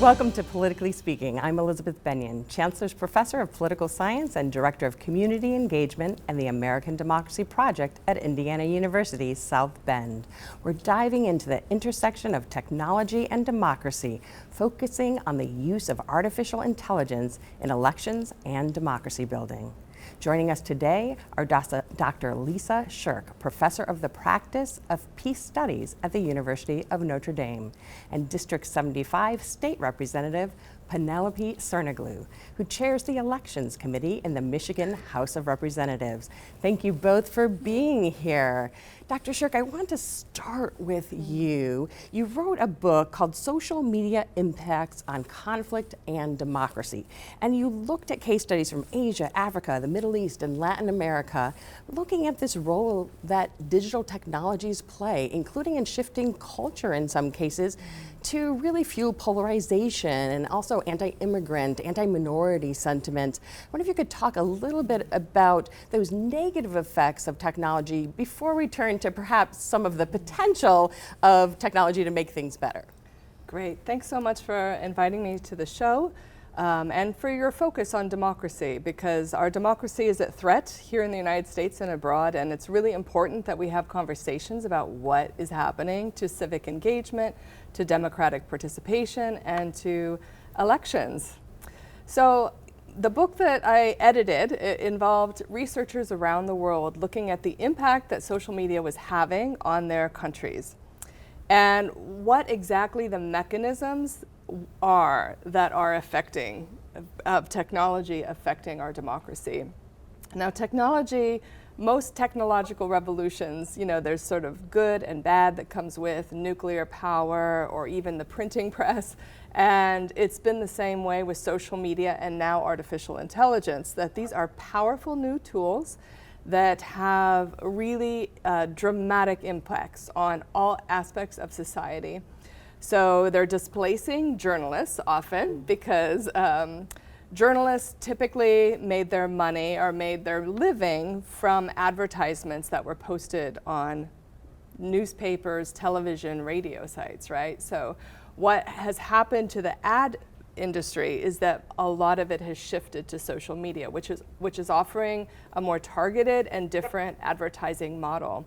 Welcome to Politically Speaking. I'm Elizabeth Bennion, Chancellor's Professor of Political Science and Director of Community Engagement and the American Democracy Project at Indiana University, South Bend. We're diving into the intersection of technology and democracy, focusing on the use of artificial intelligence in elections and democracy building. Joining us today are Dr. Lisa Shirk, Professor of the Practice of Peace Studies at the University of Notre Dame, and District 75 State Representative Penelope Cerniglu, who chairs the Elections Committee in the Michigan House of Representatives. Thank you both for being here. Dr. Shirk, I want to start with you. You wrote a book called Social Media Impacts on Conflict and Democracy, and you looked at case studies from Asia, Africa, the Middle East, and Latin America, looking at this role that digital technologies play, including in shifting culture in some cases, to really fuel polarization and also anti-immigrant, anti-minority sentiment. I wonder if you could talk a little bit about those negative effects of technology before we turn to perhaps some of the potential of technology to make things better. Great. Thanks so much for inviting me to the show and for your focus on democracy, because our democracy is at threat here in the United States and abroad, and it's really important that we have conversations about what is happening to civic engagement, to democratic participation, and to elections. So the book that I edited, it involved researchers around the world looking at the impact that social media was having on their countries and what exactly the mechanisms are that are affecting technology affecting our democracy. Now, most technological revolutions, there's sort of good and bad that comes with nuclear power or even the printing press. And it's been the same way with social media and now artificial intelligence, that these are powerful new tools that have really dramatic impacts on all aspects of society. So they're displacing journalists often because journalists typically made their money or made their living from advertisements that were posted on newspapers, television, radio sites, right? So what has happened to the ad industry is that a lot of it has shifted to social media, which is offering a more targeted and different advertising model.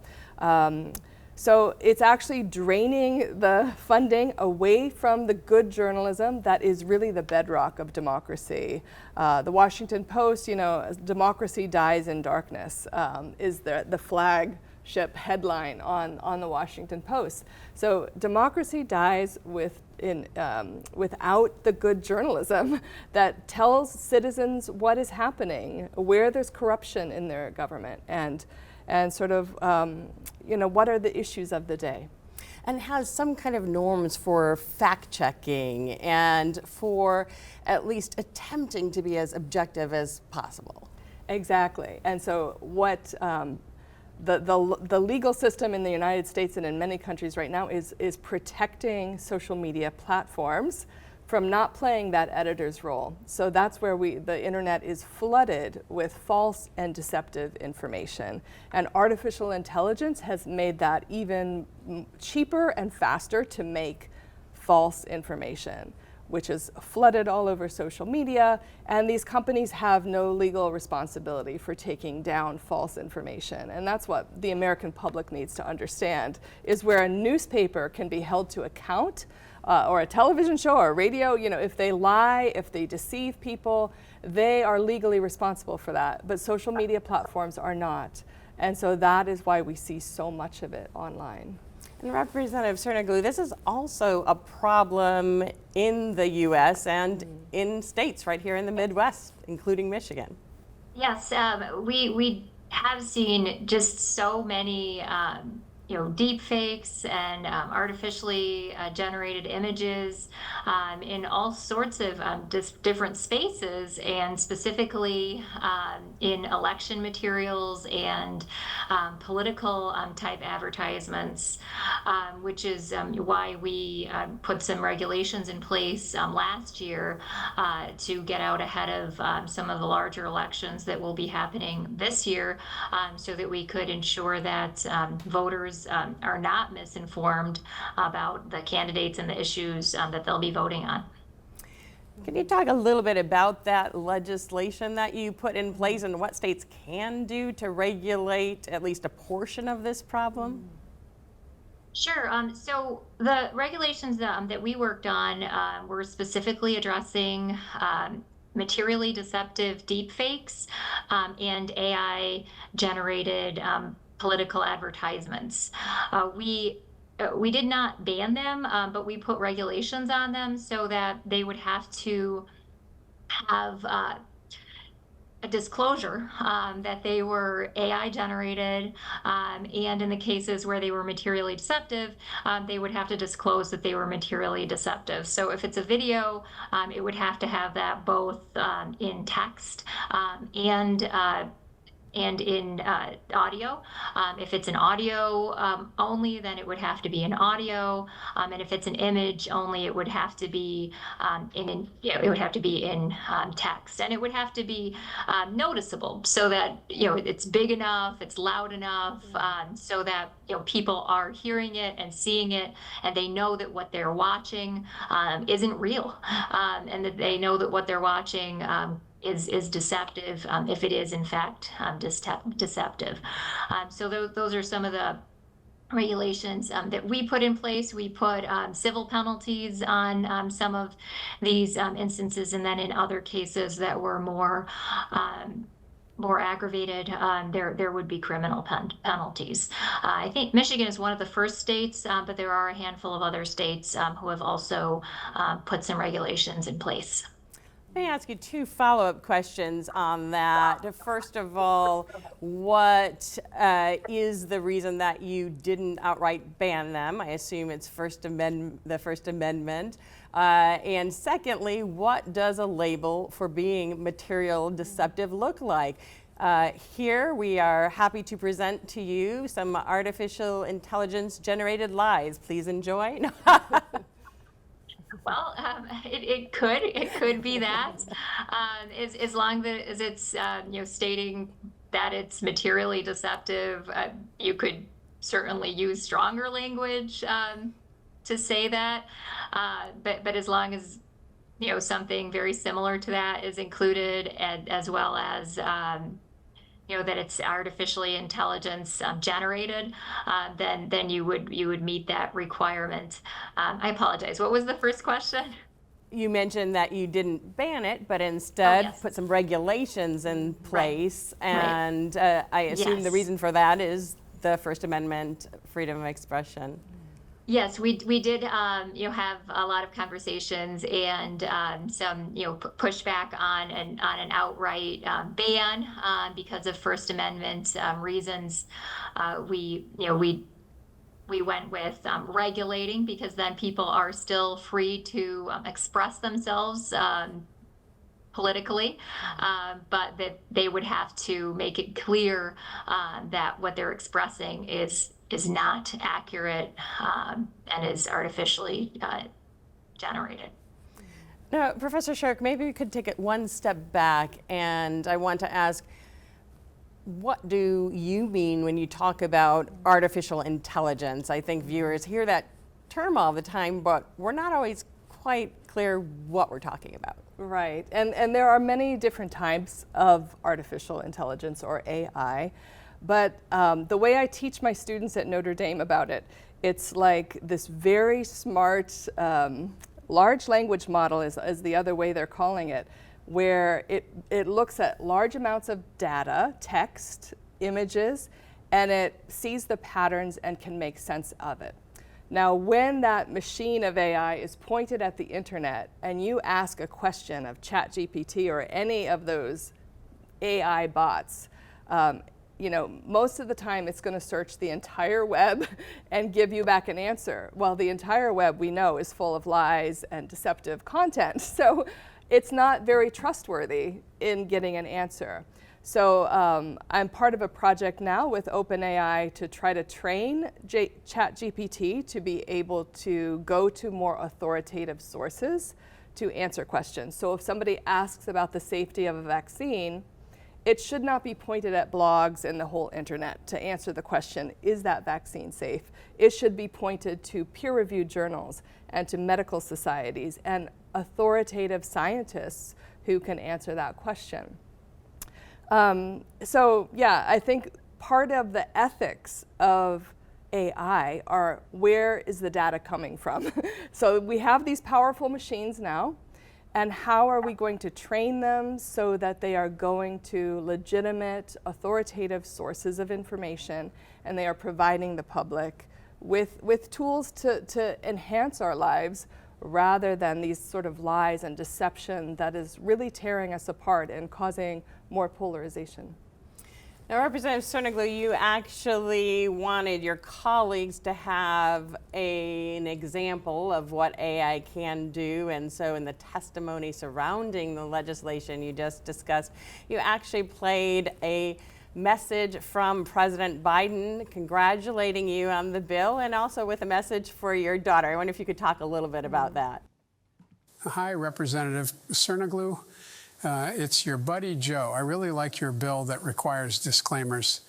So it's actually draining the funding away from the good journalism that is really the bedrock of democracy. The Washington Post, democracy dies in darkness, is the flagship headline on the Washington Post. So democracy dies without the good journalism that tells citizens what is happening, where there's corruption in their government, and sort of, what are the issues of the day. And has some kind of norms for fact-checking and for at least attempting to be as objective as possible. Exactly. And so what the legal system in the United States and in many countries right now is protecting social media platforms from not playing that editor's role. So that's where the internet is flooded with false and deceptive information. And artificial intelligence has made that even cheaper and faster to make false information, which is flooded all over social media. And these companies have no legal responsibility for taking down false information. And that's what the American public needs to understand, is where a newspaper can be held to account, or a television show or a radio, if they lie, if they deceive people, they are legally responsible for that. But social media platforms are not. And so that is why we see so much of it online. And Representative Cerniglu, this is also a problem in the U.S. and in states right here in the Midwest, including Michigan. Yes, we have seen just so many deep fakes and artificially generated images in all sorts of different spaces, and specifically in election materials and political type advertisements, which is why we put some regulations in place last year to get out ahead of some of the larger elections that will be happening this year, so that we could ensure that voters are not misinformed about the candidates and the issues that they'll be voting on. Can you talk a little bit about that legislation that you put in place and what states can do to regulate at least a portion of this problem? Sure. So the regulations that we worked on were specifically addressing materially deceptive deepfakes and AI generated political advertisements. We did not ban them, but we put regulations on them so that they would have to have a disclosure that they were AI generated, and in the cases where they were materially deceptive, they would have to disclose that they were materially deceptive. So if it's a video, it would have to have that both in text and in audio. If it's an audio only, then it would have to be an audio, and if it's an image only, it would have to be in text, and it would have to be noticeable so that it's big enough, it's loud enough, so that people are hearing it and seeing it, and they know that what they're watching isn't real, and that they know that what they're watching is deceptive, if it is in fact deceptive. So those are some of the regulations that we put in place. We put civil penalties on some of these instances, and then in other cases that were more aggravated, there would be criminal penalties. I think Michigan is one of the first states, but there are a handful of other states who have also put some regulations in place. Let me ask you two follow-up questions on that. First of all, what is the reason that you didn't outright ban them? I assume it's the First Amendment. And secondly, what does a label for being material deceptive look like? Here we are happy to present to you some artificial intelligence generated lies. Please enjoy. Well, it could be that, as long as it's stating that it's materially deceptive. You could certainly use stronger language to say that, but as long as something very similar to that is included, and as well as that it's artificially intelligence generated, then you would meet that requirement. I apologize. What was the first question? You mentioned that you didn't ban it, but instead yes. put some regulations in place, and I assume the Yes. reason for that is the First Amendment, freedom of expression. Yes, we did have a lot of conversations and some pushback on an outright ban because of First Amendment reasons. We went with regulating, because then people are still free to express themselves politically, but that they would have to make it clear that what they're expressing is not accurate and is artificially generated. Now, Professor Shark, maybe we could take it one step back, and I want to ask, what do you mean when you talk about artificial intelligence? I think viewers hear that term all the time, but we're not always quite clear what we're talking about. Right, and there are many different types of artificial intelligence, or AI. But the way I teach my students at Notre Dame about it, it's like this very smart large language model is the other way they're calling it, where it looks at large amounts of data, text, images, and it sees the patterns and can make sense of it. Now, when that machine of AI is pointed at the internet and you ask a question of ChatGPT or any of those AI bots, most of the time it's going to search the entire web and give you back an answer. Well, the entire web, we know, is full of lies and deceptive content. So it's not very trustworthy in getting an answer. So I'm part of a project now with OpenAI to try to train ChatGPT to be able to go to more authoritative sources to answer questions. So if somebody asks about the safety of a vaccine, it should not be pointed at blogs and the whole internet to answer the question, is that vaccine safe? It should be pointed to peer-reviewed journals and to medical societies and authoritative scientists who can answer that question. So yeah, I think part of the ethics of AI are, where is the data coming from? So we have these powerful machines now, and how are we going to train them so that they are going to legitimate, authoritative sources of information, and they are providing the public with tools to enhance our lives, rather than these sort of lies and deception that is really tearing us apart and causing more polarization. Now, Representative Serniglu, you actually wanted your colleagues to have an example of what AI can do, and so in the testimony surrounding the legislation you just discussed, you actually played a message from President Biden congratulating you on the bill, and also with a message for your daughter. I wonder if you could talk a little bit about that. Hi, Representative Serniglu. It's your buddy Joe. I really like your bill that requires disclaimers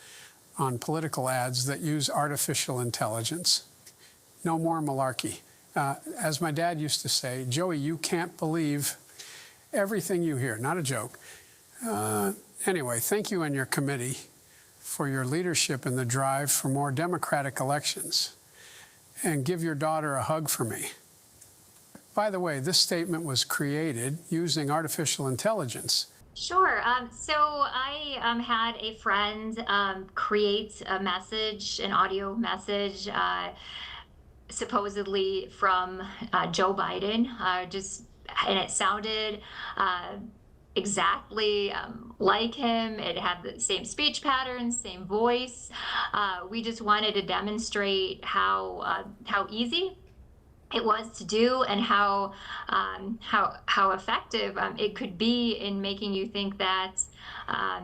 on political ads that use artificial intelligence. No more malarkey. As my dad used to say, Joey, you can't believe everything you hear. Not a joke. Anyway, thank you and your committee for your leadership in the drive for more democratic elections. And give your daughter a hug for me. By the way, this statement was created using artificial intelligence. Sure. So I had a friend create a message, an audio message, supposedly from Joe Biden, and it sounded exactly like him. It had the same speech patterns, same voice. We just wanted to demonstrate how easy it was to do, and how effective it could be in making you think that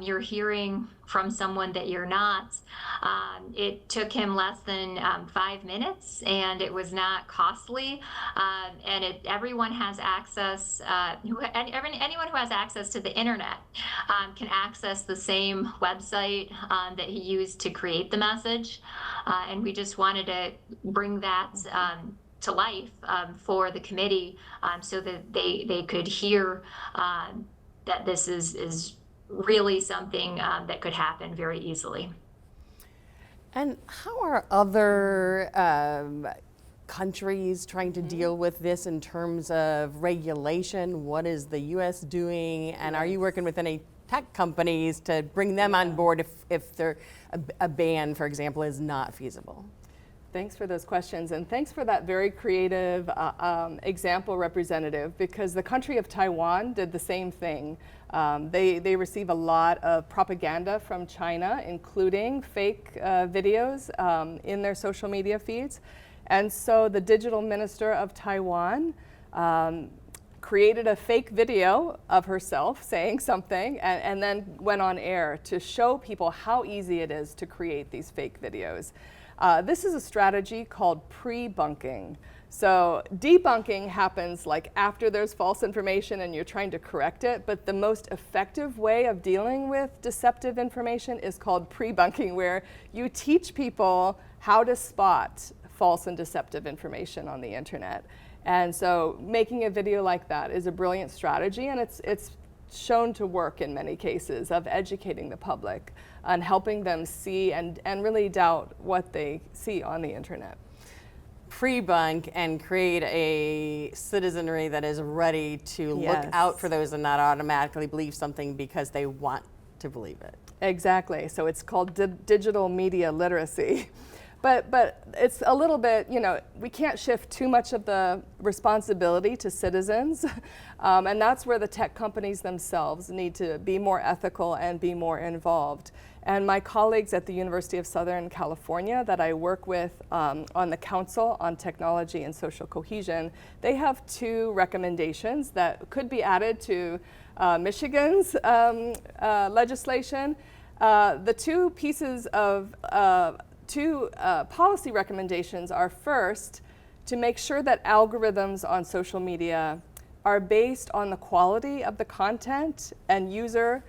you're hearing from someone that you're not. It took him less than 5 minutes, and it was not costly. And everyone has access. Anyone who has access to the internet can access the same website that he used to create the message. And we just wanted to bring that to life for the committee, so that they could hear that this is really something that could happen very easily. And how are other countries trying to deal with this in terms of regulation? What is the U.S. doing? And are you working with any tech companies to bring them on board if a ban, for example, is not feasible? Thanks for those questions, and thanks for that very creative example, Representative, because the country of Taiwan did the same thing. They receive a lot of propaganda from China, including fake videos in their social media feeds. And so the digital minister of Taiwan created a fake video of herself saying something, and then went on air to show people how easy it is to create these fake videos. This is a strategy called pre-bunking. So debunking happens like after there's false information and you're trying to correct it, but the most effective way of dealing with deceptive information is called pre-bunking, where you teach people how to spot false and deceptive information on the internet. And so making a video like that is a brilliant strategy, and it's shown to work in many cases of educating the public and helping them see and really doubt what they see on the internet. Pre-bunk and create a citizenry that is ready to look out for those and not automatically believe something because they want to believe it. Exactly. So it's called digital media literacy. But it's a little bit, we can't shift too much of the responsibility to citizens. And that's where the tech companies themselves need to be more ethical and be more involved. And my colleagues at the University of Southern California that I work with on the Council on Technology and Social Cohesion, they have 2 recommendations that could be added to Michigan's legislation. The 2 pieces of policy recommendations are, first, to make sure that algorithms on social media are based on the quality of the content and user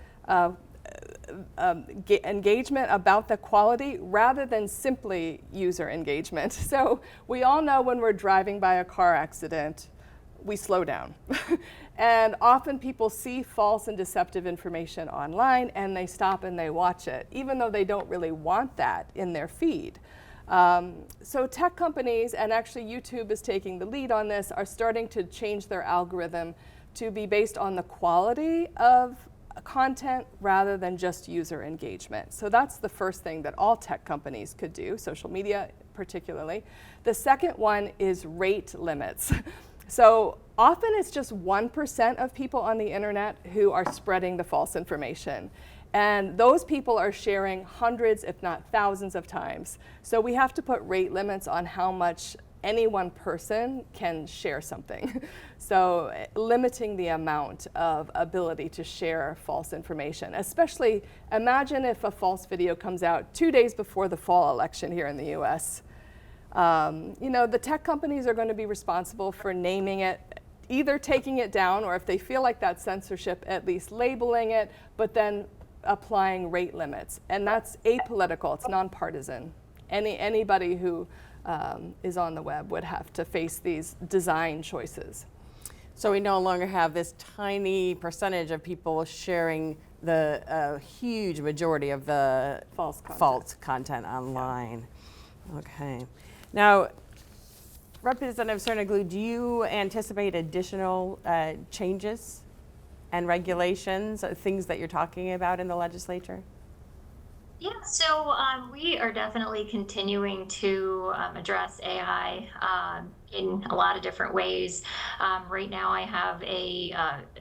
engagement about the quality rather than simply user engagement. So we all know when we're driving by a car accident, we slow down. And often people see false and deceptive information online and they stop and they watch it, even though they don't really want that in their feed. So tech companies, and actually YouTube is taking the lead on this, are starting to change their algorithm to be based on the quality of content rather than just user engagement. So that's the first thing that all tech companies could do, social media particularly. The second one is rate limits. So often it's just 1% of people on the internet who are spreading the false information. And those people are sharing hundreds, if not thousands of times. So we have to put rate limits on how much any one person can share something. So limiting the amount of ability to share false information, especially imagine if a false video comes out 2 days before the fall election here in the US. You know, the tech companies are going to be responsible for naming it, either taking it down, or if they feel like that's censorship, at least labeling it, but then applying rate limits. And that's apolitical, it's nonpartisan. Anybody who is on the web would have to face these design choices. So we no longer have this tiny percentage of people sharing the huge majority of the false content online. Yeah. Okay. Now, Representative Cernoglu, do you anticipate additional changes and regulations, things that you're talking about in the legislature? Yeah, so we are definitely continuing to address AI in a lot of different ways. Right now I have a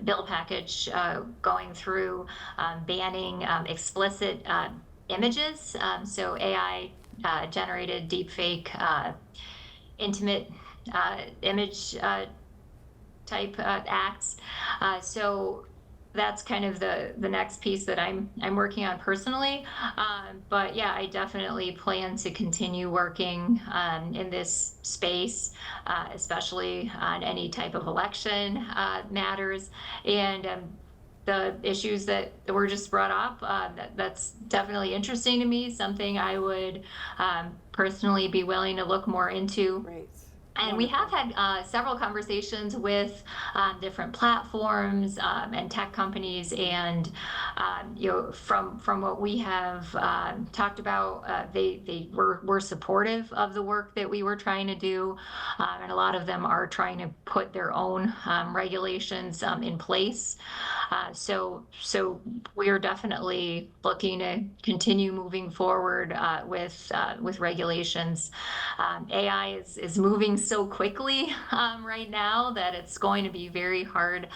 bill package going through banning explicit images, so AI generated deepfake intimate image type acts. So that's kind of the next piece that I'm working on personally. But yeah, I definitely plan to continue working in this space, especially on any type of election matters. And the issues that were just brought up, that's definitely interesting to me, something I would personally be willing to look more into. Great. And we have had several conversations with different platforms and tech companies, and you know, from what we have talked about, they were supportive of the work that we were trying to do, and a lot of them are trying to put their own regulations in place. So we are definitely looking to continue moving forward with regulations. AI is moving so quickly right now that it's going to be very hard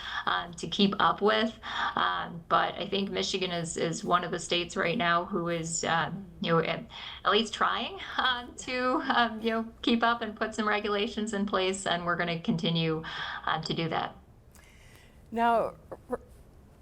to keep up with. But I think Michigan is one of the states right now who is you know, at least trying to you know, keep up and put some regulations in place, and we're going to continue to do that. Now,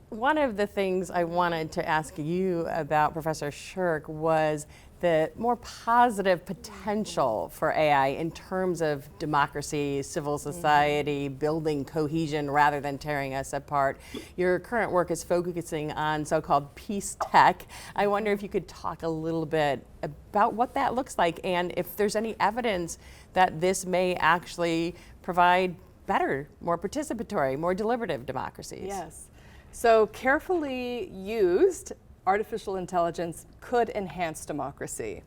one of the things I wanted to ask you about, Professor Shirk, was the more positive potential for AI in terms of democracy, civil society, building cohesion rather than tearing us apart. Your current work is focusing on so-called peace tech. I wonder if you could talk a little bit about what that looks like and if there's any evidence that this may actually provide better, more participatory, more deliberative democracies. Yes. So carefully used, artificial intelligence could enhance democracy.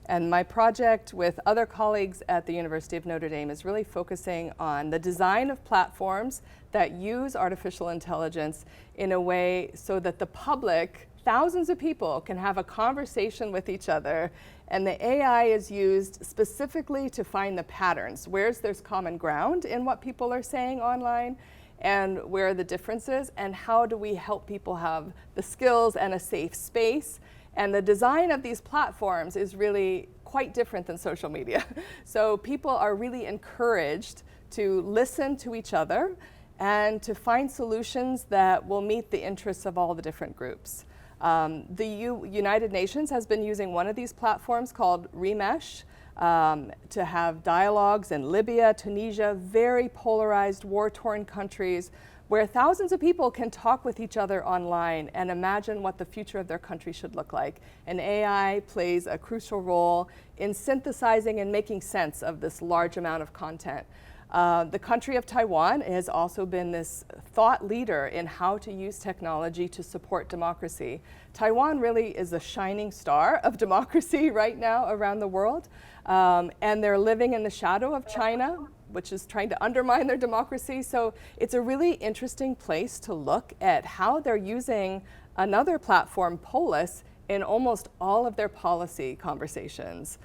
And my project with other colleagues at the University of Notre Dame is really focusing on the design of platforms that use artificial intelligence in a way so that the public, thousands of people, can have a conversation with each other, and the AI is used specifically to find the patterns, where there's common ground in what people are saying online, and where are the differences, and how do we help people have the skills and a safe space. And the design of these platforms is really quite different than social media. So people are really encouraged to listen to each other and to find solutions that will meet the interests of all the different groups. The United Nations has been using one of these platforms called Remesh to have dialogues in Libya, Tunisia, very polarized, war-torn countries where thousands of people can talk with each other online and imagine what the future of their country should look like. And AI plays a crucial role in synthesizing and making sense of this large amount of content. The country of Taiwan has also been this thought leader in how to use technology to support democracy. Taiwan really is a shining star of democracy right now around the world, and they're living in the shadow of China, which is trying to undermine their democracy. So it's a really interesting place to look at how they're using another platform, Polis, in almost all of their policy conversations.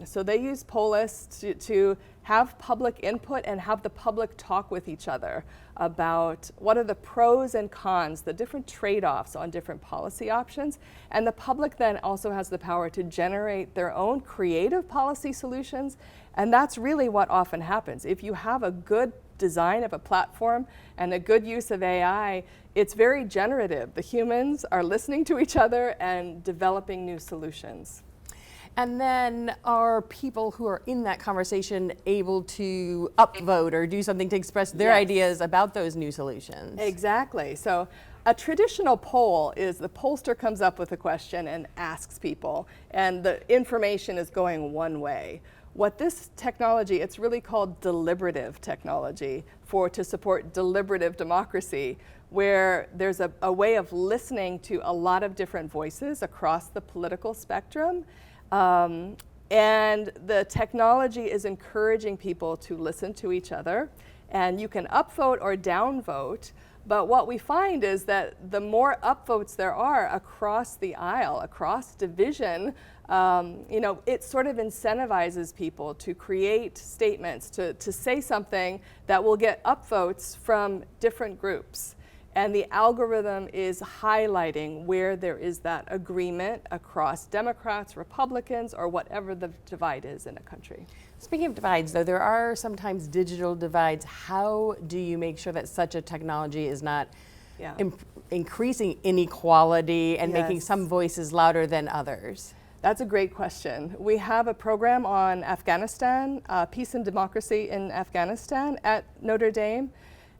So they use Polis to have public input and have the public talk with each other about what are the pros and cons, the different trade-offs on different policy options. And the public then also has the power to generate their own creative policy solutions. And that's really what often happens. If you have a good design of a platform and a good use of AI, it's very generative. The humans are listening to each other and developing new solutions. And then are people who are in that conversation able to upvote or do something to express their ideas about those new solutions? Exactly. So a traditional poll is the pollster comes up with a question and asks people, and the information is going one way. What this technology, it's really called deliberative technology to support deliberative democracy, where there's a way of listening to a lot of different voices across the political spectrum. And the technology is encouraging people to listen to each other, and you can upvote or downvote. But what we find is that the more upvotes there are across the aisle, across division, it sort of incentivizes people to create statements, to say something that will get upvotes from different groups. And the algorithm is highlighting where there is that agreement across Democrats, Republicans, or whatever the divide is in a country. Speaking of divides, though, there are sometimes digital divides. How do you make sure that such a technology is not increasing inequality and making some voices louder than others? That's a great question. We have a program on Afghanistan, peace and democracy in Afghanistan at Notre Dame.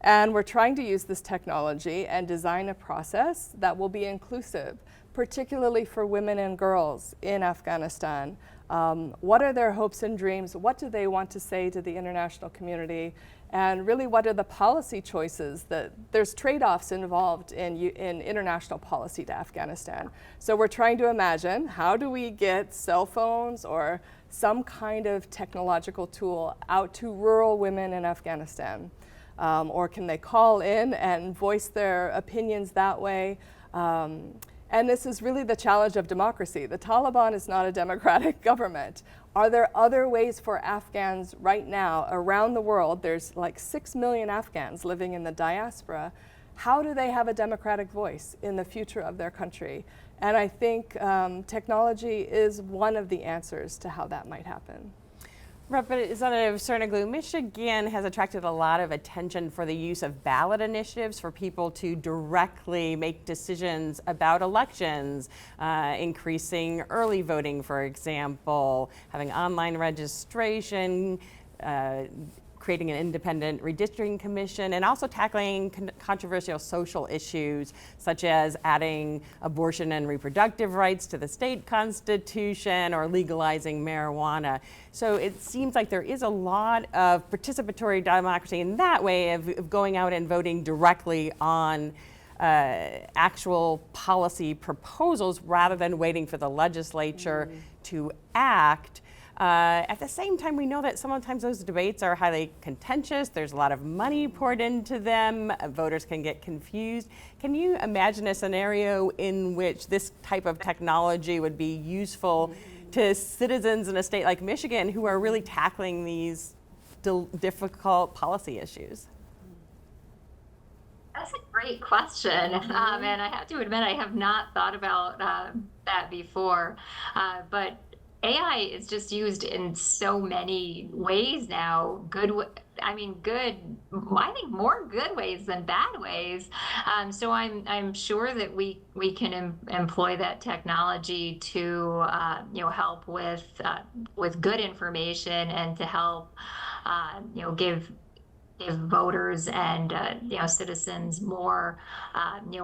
And we're trying to use this technology and design a process that will be inclusive, particularly for women and girls in Afghanistan. What are their hopes and dreams? What do they want to say to the international community? And really, what are the policy choices that there's trade-offs involved in international policy to Afghanistan? So we're trying to imagine, how do we get cell phones or some kind of technological tool out to rural women in Afghanistan? Or can they call in and voice their opinions that way? And this is really the challenge of democracy. The Taliban is not a democratic government. Are there other ways for Afghans right now around the world? There's like 6 million Afghans living in the diaspora. How do they have a democratic voice in the future of their country? And I think technology is one of the answers to how that might happen. Representative Serniglu, Michigan has attracted a lot of attention for the use of ballot initiatives for people to directly make decisions about elections, increasing early voting, for example, having online registration, creating an independent redistricting commission, and also tackling controversial social issues such as adding abortion and reproductive rights to the state constitution or legalizing marijuana. So it seems like there is a lot of participatory democracy in that way of going out and voting directly on actual policy proposals rather than waiting for the legislature to act. At the same time, we know that sometimes those debates are highly contentious. There's a lot of money poured into them. Voters can get confused. Can you imagine a scenario in which this type of technology would be useful to citizens in a state like Michigan who are really tackling these difficult policy issues? That's a great question. And I have to admit, I have not thought about that before. But AI is just used in so many ways now. I think more good ways than bad ways. So I'm sure that we can employ that technology to help with good information and to help give give voters and citizens more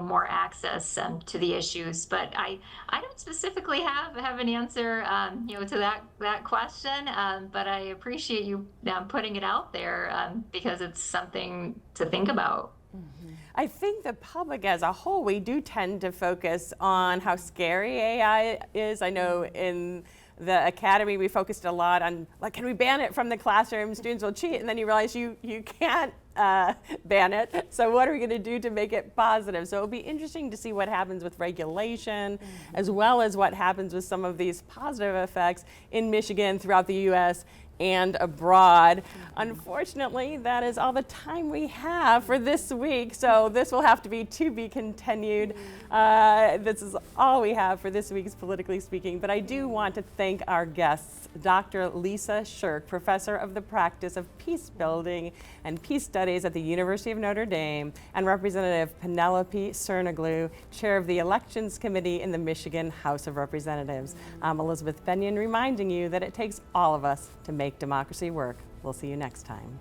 more access to the issues. But I don't specifically have an answer to that question. But I appreciate you putting it out there because it's something to think about. I think the public as a whole, we do tend to focus on how scary AI is. I know in the academy we focused a lot on, like, can we ban it from the classroom? Students will cheat, and then you realize you can't ban it. So what are we going to do to make it positive? So it'll be interesting to see what happens with regulation, as well as what happens with some of these positive effects in Michigan, throughout the U.S., and abroad. Unfortunately, that is all the time we have for this week, so this will have to be continued. This is all we have for this week's Politically Speaking, but I do want to thank our guests, Dr. Lisa Shirk, Professor of the Practice of Peace Building and Peace Studies at the University of Notre Dame, and Representative Penelope Cerniglu, Chair of the Elections Committee in the Michigan House of Representatives. I'm Elizabeth Bennion, reminding you that it takes all of us to make democracy work. We'll see you next time.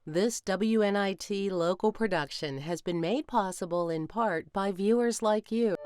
This WNIT local production has been made possible in part by viewers like you.